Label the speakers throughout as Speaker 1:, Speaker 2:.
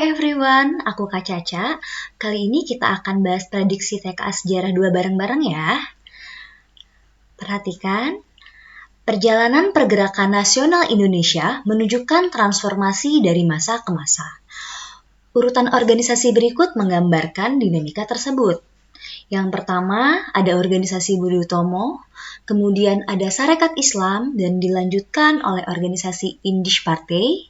Speaker 1: everyone, aku Kak Caca. Kali ini kita akan bahas prediksi TKA Sejarah 2 bareng-bareng ya. Perhatikan, perjalanan pergerakan nasional Indonesia menunjukkan transformasi dari masa ke masa. Urutan organisasi berikut menggambarkan dinamika tersebut. Yang pertama, ada organisasi Budi Utomo, kemudian ada Sarekat Islam, dan dilanjutkan oleh organisasi Indisch Partij,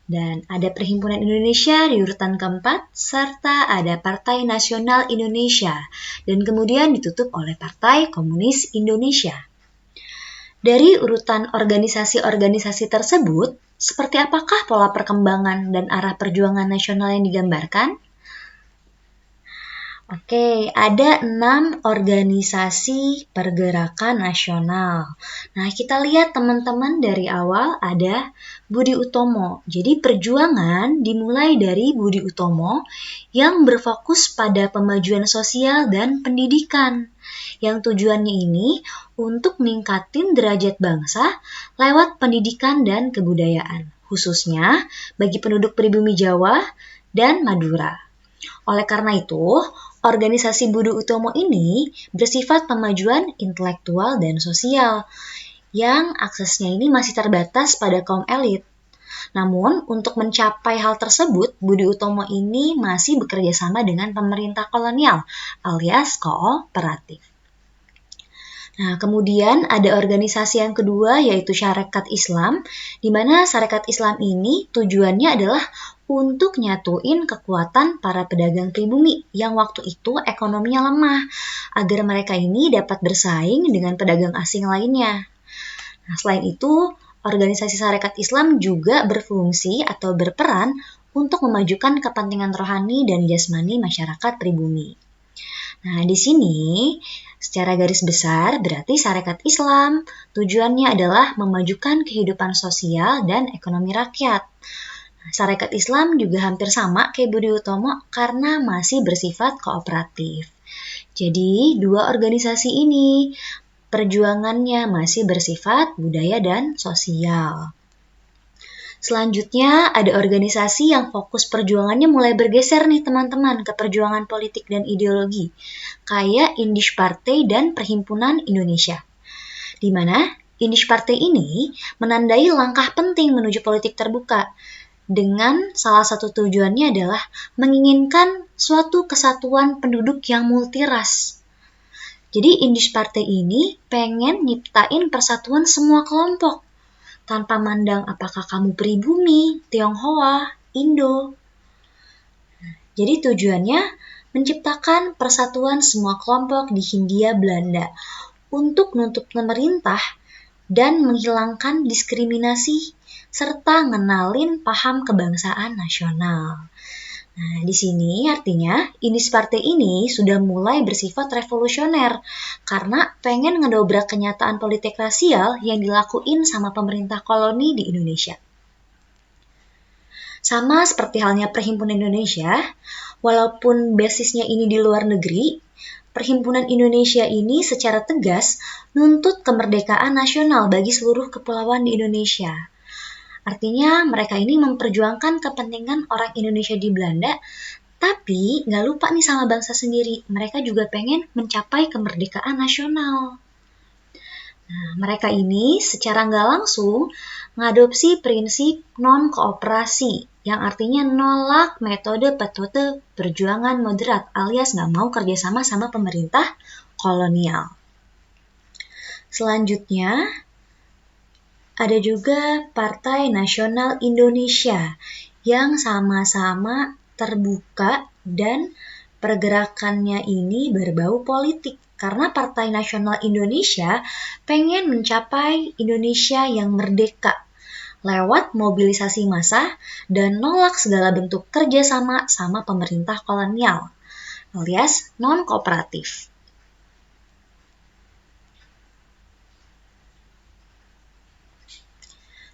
Speaker 1: dan ada Perhimpunan Indonesia di urutan keempat, serta ada Partai Nasional Indonesia, dan kemudian ditutup oleh Partai Komunis Indonesia. Dari urutan organisasi-organisasi tersebut, seperti apakah pola perkembangan dan arah perjuangan nasional yang digambarkan? Oke, ada 6 organisasi pergerakan nasional. Nah, kita lihat teman-teman dari awal ada Budi Utomo. Jadi perjuangan dimulai dari Budi Utomo yang berfokus pada pemajuan sosial dan pendidikan. Yang tujuannya ini untuk meningkatin derajat bangsa lewat pendidikan dan kebudayaan, khususnya bagi penduduk pribumi Jawa dan Madura. Oleh karena itu, organisasi Budi Utomo ini bersifat pemajuan intelektual dan sosial, yang aksesnya ini masih terbatas pada kaum elit. Namun, untuk mencapai hal tersebut, Budi Utomo ini masih bekerja sama dengan pemerintah kolonial, alias kooperatif. Nah, kemudian ada organisasi yang kedua yaitu Sarekat Islam, di mana Sarekat Islam ini tujuannya adalah untuk nyatuin kekuatan para pedagang pribumi yang waktu itu ekonominya lemah, agar mereka ini dapat bersaing dengan pedagang asing lainnya. Nah, selain itu, organisasi Sarekat Islam juga berfungsi atau berperan untuk memajukan kepentingan rohani dan jasmani masyarakat pribumi. Nah, di sini secara garis besar berarti Sarekat Islam tujuannya adalah memajukan kehidupan sosial dan ekonomi rakyat. Sarekat Islam juga hampir sama kayak Budi Utomo karena masih bersifat kooperatif. Jadi, dua organisasi ini perjuangannya masih bersifat budaya dan sosial. Selanjutnya, ada organisasi yang fokus perjuangannya mulai bergeser nih teman-teman ke perjuangan politik dan ideologi, kayak Indisch Partij dan Perhimpunan Indonesia. Di mana Indisch Partij ini menandai langkah penting menuju politik terbuka, dengan salah satu tujuannya adalah menginginkan suatu kesatuan penduduk yang multiras. Jadi Indisch Partij ini pengen nyiptain persatuan semua kelompok, tanpa mandang apakah kamu pribumi, Tionghoa, Indo. Jadi tujuannya menciptakan persatuan semua kelompok di Hindia Belanda untuk menuntut pemerintah dan menghilangkan diskriminasi serta ngenalin paham kebangsaan nasional. Nah, di sini artinya Indisch Partij ini sudah mulai bersifat revolusioner karena pengen ngedobrak kenyataan politik rasial yang dilakuin sama pemerintah koloni di Indonesia. Sama seperti halnya Perhimpunan Indonesia, walaupun basisnya ini di luar negeri, Perhimpunan Indonesia ini secara tegas nuntut kemerdekaan nasional bagi seluruh kepulauan di Indonesia. Artinya mereka ini memperjuangkan kepentingan orang Indonesia di Belanda, tapi nggak lupa nih sama bangsa sendiri. Mereka juga pengen mencapai kemerdekaan nasional. Nah, mereka ini secara nggak langsung mengadopsi prinsip non-kooperasi, yang artinya nolak metode perjuangan moderat alias nggak mau kerjasama sama pemerintah kolonial. Selanjutnya, ada juga Partai Nasional Indonesia yang sama-sama terbuka dan pergerakannya ini berbau politik. Karena Partai Nasional Indonesia pengen mencapai Indonesia yang merdeka lewat mobilisasi massa dan nolak segala bentuk kerjasama sama pemerintah kolonial alias non-kooperatif.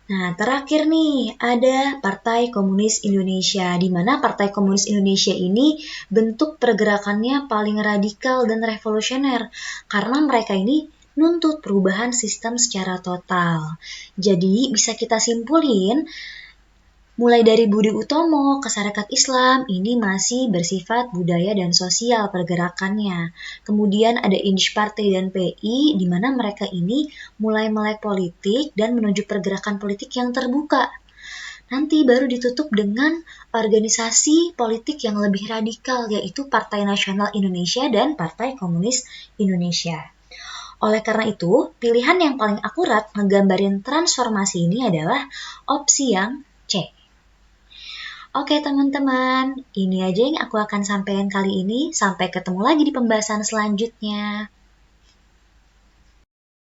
Speaker 1: Nah, terakhir nih, ada Partai Komunis Indonesia, di mana Partai Komunis Indonesia ini bentuk pergerakannya paling radikal dan revolusioner, karena mereka ini nuntut perubahan sistem secara total. Jadi, bisa kita simpulin, Mulai dari Budi Utomo ke Sarekat Islam, ini masih bersifat budaya dan sosial pergerakannya. Kemudian ada Inch Partai dan PI, di mana mereka ini mulai melek politik dan menuju pergerakan politik yang terbuka. Nanti baru ditutup dengan organisasi politik yang lebih radikal, yaitu Partai Nasional Indonesia dan Partai Komunis Indonesia. Oleh karena itu, pilihan yang paling akurat ngegambarin transformasi ini adalah opsi yang C. Oke teman-teman, ini aja yang aku akan sampaikan kali ini. Sampai ketemu lagi di pembahasan selanjutnya.